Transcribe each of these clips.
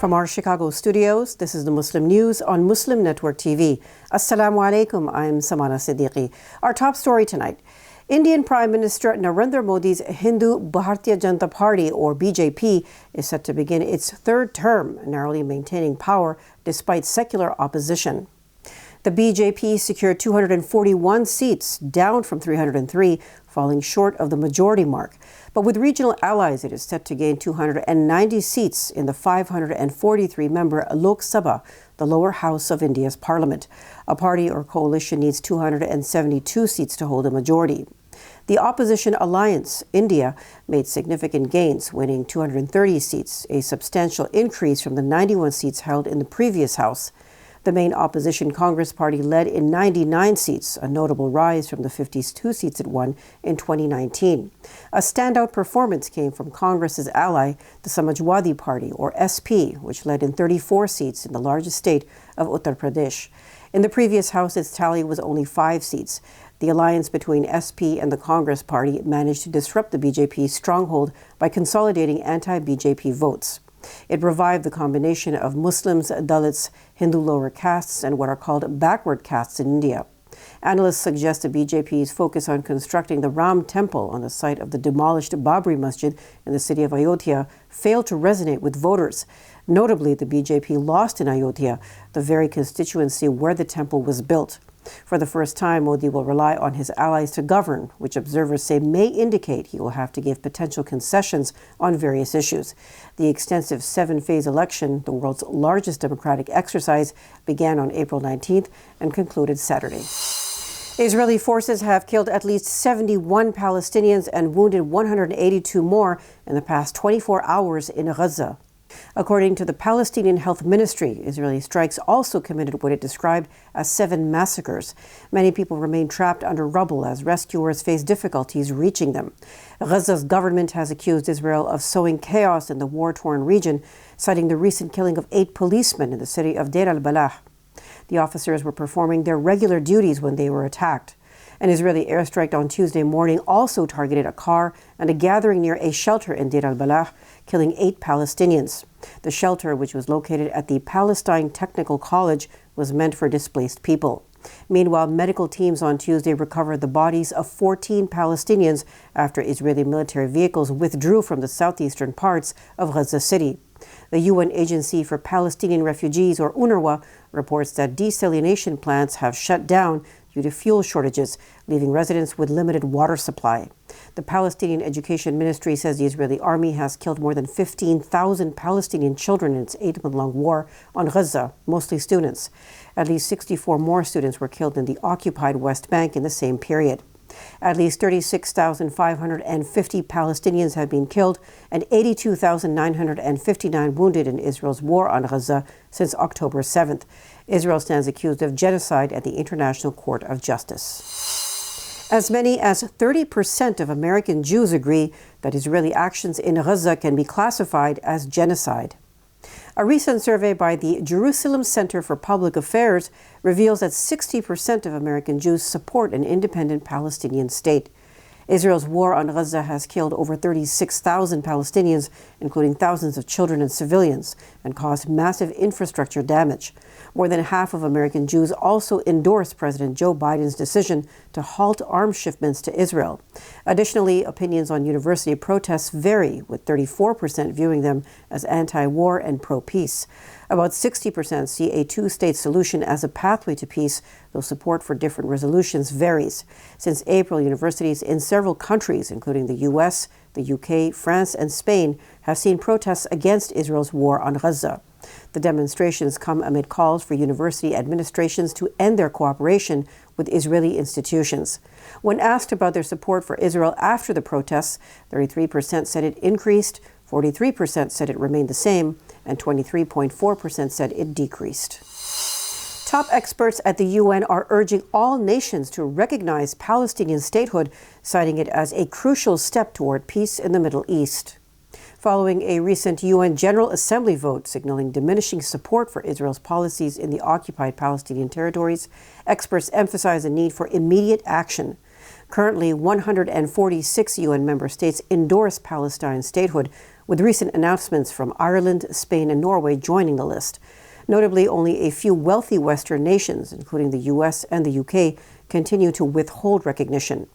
From our Chicago studios, this is the Muslim News on Muslim Network TV. Assalamu alaikum, I'm Samana Siddiqui. Our top story tonight. Indian Prime Minister Narendra Modi's Hindu Bharatiya Janata Party, or BJP, is set to begin its third term, narrowly maintaining power despite secular opposition. The BJP secured 241 seats, down from 303, falling short of the majority mark. But with regional allies, it is set to gain 290 seats in the 543-member Lok Sabha, the lower house of India's parliament. A party or coalition needs 272 seats to hold a majority. The opposition alliance, India, made significant gains, winning 230 seats, a substantial increase from the 91 seats held in the previous house. The main opposition Congress party led in 99 seats, a notable rise from the 52 seats it won in 2019. A standout performance came from Congress's ally, the Samajwadi Party, or SP, which led in 34 seats in the largest state of Uttar Pradesh. In the previous House, its tally was only 5 seats. The alliance between SP and the Congress Party managed to disrupt the BJP's stronghold by consolidating anti-BJP votes. It revived the combination of Muslims, Dalits, Hindu lower castes, and what are called backward castes in India. Analysts suggest the BJP's focus on constructing the Ram Temple on the site of the demolished Babri Masjid in the city of Ayodhya failed to resonate with voters. Notably, the BJP lost in Ayodhya, the very constituency where the temple was built. For the first time, Modi will rely on his allies to govern, which observers say may indicate he will have to give potential concessions on various issues. The extensive 7-phase election, the world's largest democratic exercise, began on April 19th and concluded Saturday. Israeli forces have killed at least 71 Palestinians and wounded 182 more in the past 24 hours in Gaza. According to the Palestinian Health Ministry, Israeli strikes also committed what it described as 7 massacres. Many people remain trapped under rubble as rescuers face difficulties reaching them. Gaza's government has accused Israel of sowing chaos in the war-torn region, citing the recent killing of 8 policemen in the city of Deir al-Balah. The officers were performing their regular duties when they were attacked. An Israeli airstrike on Tuesday morning also targeted a car and a gathering near a shelter in Deir al-Balah, killing 8 Palestinians. The shelter, which was located at the Palestine Technical College, was meant for displaced people. Meanwhile, medical teams on Tuesday recovered the bodies of 14 Palestinians after Israeli military vehicles withdrew from the southeastern parts of Gaza City. The UN Agency for Palestinian Refugees, or UNRWA, reports that desalination plants have shut down due to fuel shortages, leaving residents with limited water supply. The Palestinian Education Ministry says the Israeli army has killed more than 15,000 Palestinian children in its 8-month-long war on Gaza, mostly students. At least 64 more students were killed in the occupied West Bank in the same period. At least 36,550 Palestinians have been killed and 82,959 wounded in Israel's war on Gaza since October 7th. Israel stands accused of genocide at the International Court of Justice. As many as 30% of American Jews agree that Israeli actions in Gaza can be classified as genocide. A recent survey by the Jerusalem Center for Public Affairs reveals that 60% of American Jews support an independent Palestinian state. Israel's war on Gaza has killed over 36,000 Palestinians, including thousands of children and civilians, and caused massive infrastructure damage. More than half of American Jews also endorsed President Joe Biden's decision to halt arms shipments to Israel. Additionally, opinions on university protests vary, with 34% viewing them as anti-war and pro-peace. About 60% see a 2-state solution as a pathway to peace, though support for different resolutions varies. Since April, universities in several countries, including the U.S., the UK, France, and Spain, have seen protests against Israel's war on Gaza. The demonstrations come amid calls for university administrations to end their cooperation with Israeli institutions. When asked about their support for Israel after the protests, 33% said it increased, 43% said it remained the same, and 23.4% said it decreased. Top experts at the UN are urging all nations to recognize Palestinian statehood, citing it as a crucial step toward peace in the Middle East. Following a recent UN General Assembly vote signaling diminishing support for Israel's policies in the occupied Palestinian territories, experts emphasize the need for immediate action. Currently, 146 UN member states endorse Palestine's statehood, with recent announcements from Ireland, Spain, and Norway joining the list. Notably, only a few wealthy Western nations, including the US and the UK, continue to withhold recognition.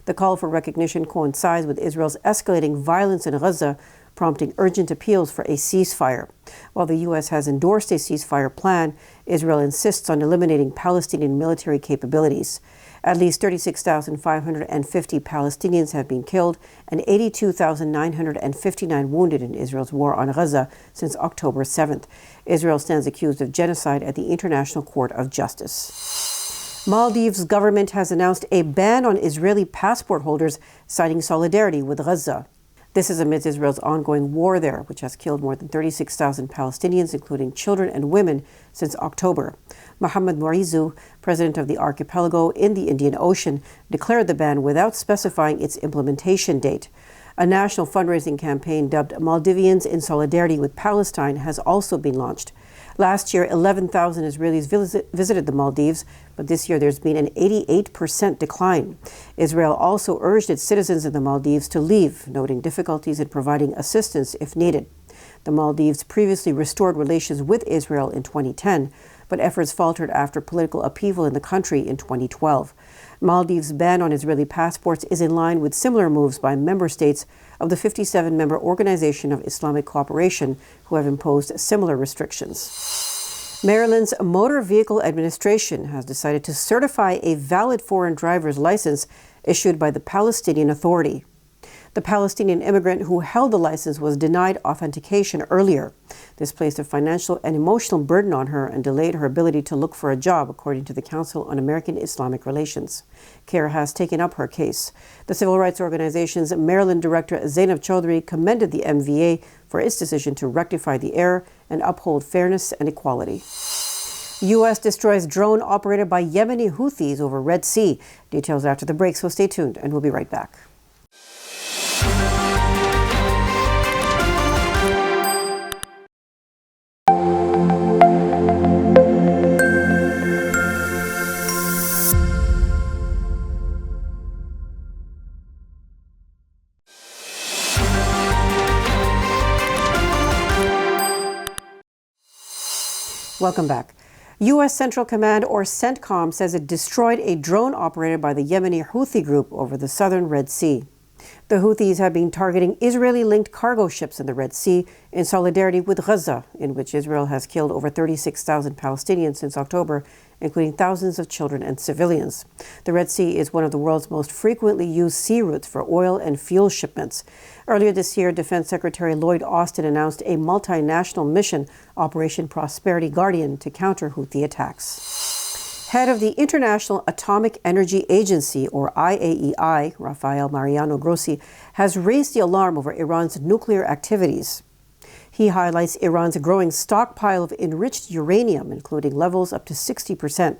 The call for recognition coincides with Israel's escalating violence in Gaza, prompting urgent appeals for a ceasefire. While the U.S. has endorsed a ceasefire plan, Israel insists on eliminating Palestinian military capabilities. At least 36,550 Palestinians have been killed and 82,959 wounded in Israel's war on Gaza since October 7th. Israel stands accused of genocide at the International Court of Justice. Maldives' government has announced a ban on Israeli passport holders, citing solidarity with Gaza. This is amidst Israel's ongoing war there, which has killed more than 36,000 Palestinians, including children and women, since October. Mohammed Mouizu, president of the archipelago in the Indian Ocean, declared the ban without specifying its implementation date. A national fundraising campaign dubbed Maldivians in Solidarity with Palestine has also been launched. Last year, 11,000 Israelis visited the Maldives, but this year there's been an 88% decline. Israel also urged its citizens in the Maldives to leave, noting difficulties in providing assistance if needed. The Maldives previously restored relations with Israel in 2010, but efforts faltered after political upheaval in the country in 2012. Maldives' ban on Israeli passports is in line with similar moves by member states of the 57-member Organization of Islamic Cooperation, who have imposed similar restrictions. Maryland's Motor Vehicle Administration has decided to certify a valid foreign driver's license issued by the Palestinian Authority. The Palestinian immigrant who held the license was denied authentication earlier. This placed a financial and emotional burden on her and delayed her ability to look for a job, according to the Council on American Islamic Relations. CARE has taken up her case. The civil rights organization's Maryland director, Zainab Chaudhry, commended the MVA for its decision to rectify the error and uphold fairness and equality. U.S. destroys drone operated by Yemeni Houthis over Red Sea. Details after the break, so stay tuned and we'll be right back. Welcome back. U.S. Central Command, or CENTCOM, says it destroyed a drone operated by the Yemeni Houthi group over the southern Red Sea. The Houthis have been targeting Israeli-linked cargo ships in the Red Sea in solidarity with Gaza, in which Israel has killed over 36,000 Palestinians since October, including thousands of children and civilians. The Red Sea is one of the world's most frequently used sea routes for oil and fuel shipments. Earlier this year, Defense Secretary Lloyd Austin announced a multinational mission, Operation Prosperity Guardian, to counter Houthi attacks. Head of the International Atomic Energy Agency, or IAEA, Rafael Mariano Grossi, has raised the alarm over Iran's nuclear activities. He highlights Iran's growing stockpile of enriched uranium, including levels up to 60%.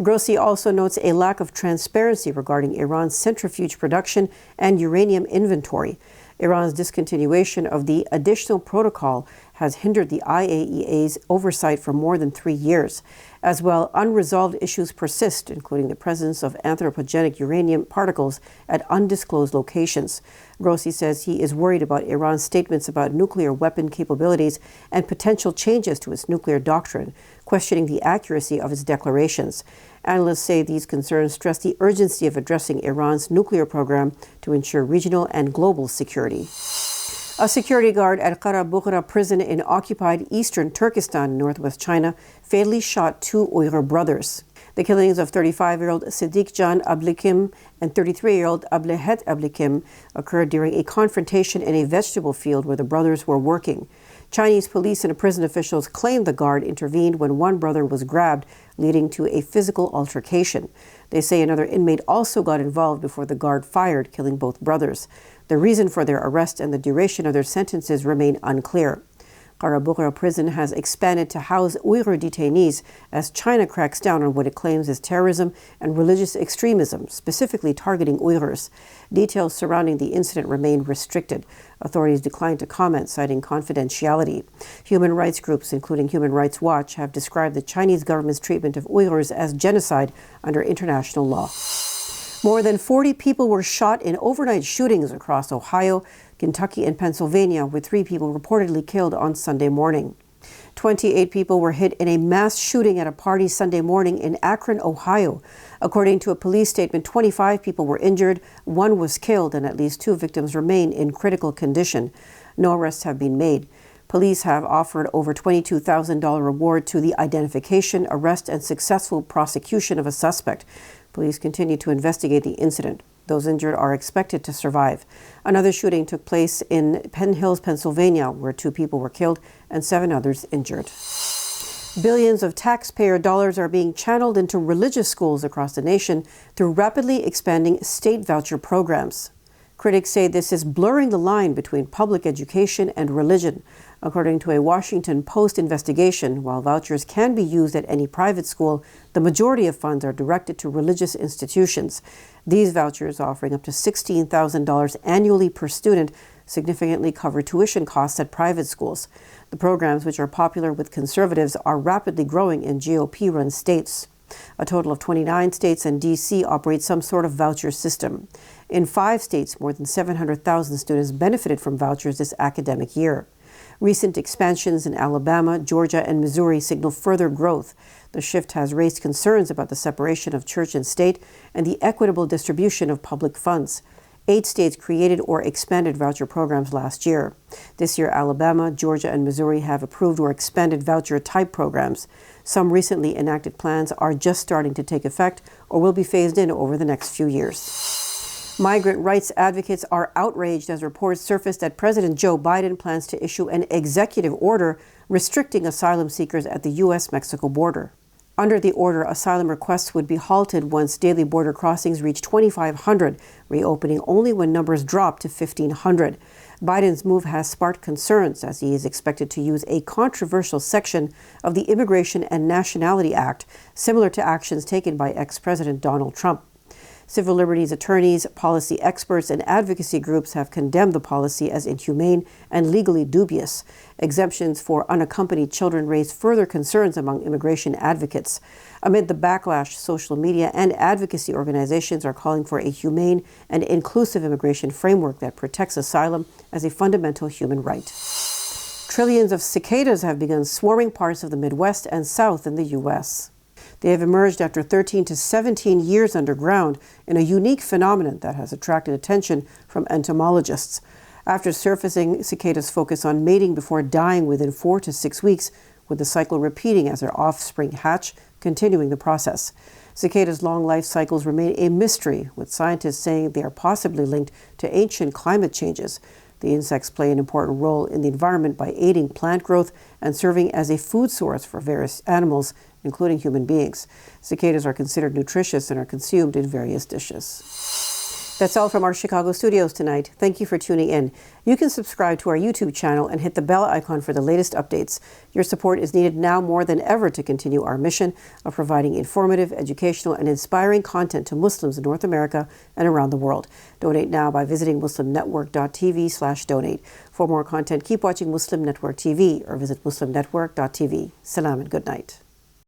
Grossi also notes a lack of transparency regarding Iran's centrifuge production and uranium inventory. Iran's discontinuation of the additional protocol has hindered the IAEA's oversight for more than 3 years. As well, unresolved issues persist, including the presence of anthropogenic uranium particles at undisclosed locations. Grossi says he is worried about Iran's statements about nuclear weapon capabilities and potential changes to its nuclear doctrine, questioning the accuracy of its declarations. Analysts say these concerns stress the urgency of addressing Iran's nuclear program to ensure regional and global security. A security guard at Qara prison in occupied eastern Turkestan, northwest China, fatally shot 2 Uyghur brothers. The killings of 35-year-old Siddiqui Ablikim and 33-year-old Ablehet Ablikim occurred during a confrontation in a vegetable field where the brothers were working. Chinese police and prison officials claimed the guard intervened when one brother was grabbed, leading to a physical altercation. They say another inmate also got involved before the guard fired, killing both brothers. The reason for their arrest and the duration of their sentences remain unclear. Qara prison has expanded to house Uyghur detainees as China cracks down on what it claims is terrorism and religious extremism, specifically targeting Uighurs. Details surrounding the incident remain restricted. Authorities declined to comment, citing confidentiality. Human rights groups, including Human Rights Watch, have described the Chinese government's treatment of Uighurs as genocide under international law. More than 40 people were shot in overnight shootings across Ohio, Kentucky, and Pennsylvania, with 3 people reportedly killed on Sunday morning. 28 people were hit in a mass shooting at a party Sunday morning in Akron, Ohio. According to a police statement, 25 people were injured, 1 was killed, and at least 2 victims remain in critical condition. No arrests have been made. Police have offered over $22,000 reward to the identification, arrest, and successful prosecution of a suspect. Police continue to investigate the incident. Those injured are expected to survive. Another shooting took place in Penn Hills, Pennsylvania, where 2 people were killed and 7 others injured. Billions of taxpayer dollars are being channeled into religious schools across the nation through rapidly expanding state voucher programs. Critics say this is blurring the line between public education and religion. According to a Washington Post investigation, while vouchers can be used at any private school, the majority of funds are directed to religious institutions. These vouchers, offering up to $16,000 annually per student, significantly cover tuition costs at private schools. The programs, which are popular with conservatives, are rapidly growing in GOP-run states. A total of 29 states and D.C. operate some sort of voucher system. In 5 states, more than 700,000 students benefited from vouchers this academic year. Recent expansions in Alabama, Georgia, and Missouri signal further growth. The shift has raised concerns about the separation of church and state and the equitable distribution of public funds. 8 states created or expanded voucher programs last year. This year, Alabama, Georgia, and Missouri have approved or expanded voucher-type programs. Some recently enacted plans are just starting to take effect or will be phased in over the next few years. Migrant rights advocates are outraged as reports surfaced that President Joe Biden plans to issue an executive order restricting asylum seekers at the U.S.-Mexico border. Under the order, asylum requests would be halted once daily border crossings reach 2,500, reopening only when numbers drop to 1,500. Biden's move has sparked concerns as he is expected to use a controversial section of the Immigration and Nationality Act, similar to actions taken by ex-President Donald Trump. Civil liberties attorneys, policy experts, and advocacy groups have condemned the policy as inhumane and legally dubious. Exemptions for unaccompanied children raise further concerns among immigration advocates. Amid the backlash, social media and advocacy organizations are calling for a humane and inclusive immigration framework that protects asylum as a fundamental human right. Trillions of cicadas have begun swarming parts of the Midwest and South in the U.S. They have emerged after 13 to 17 years underground in a unique phenomenon that has attracted attention from entomologists. After surfacing, cicadas focus on mating before dying within 4 to 6 weeks, with the cycle repeating as their offspring hatch, continuing the process. Cicadas' long life cycles remain a mystery, with scientists saying they are possibly linked to ancient climate changes. The insects play an important role in the environment by aiding plant growth and serving as a food source for various animals, including human beings. Cicadas are considered nutritious and are consumed in various dishes. That's all from our Chicago studios tonight. Thank you for tuning in. You can subscribe to our YouTube channel and hit the bell icon for the latest updates. Your support is needed now more than ever to continue our mission of providing informative, educational, and inspiring content to Muslims in North America and around the world. Donate now by visiting muslimnetwork.tv/donate. For more content, keep watching Muslim Network TV or visit muslimnetwork.tv. Salam and good night.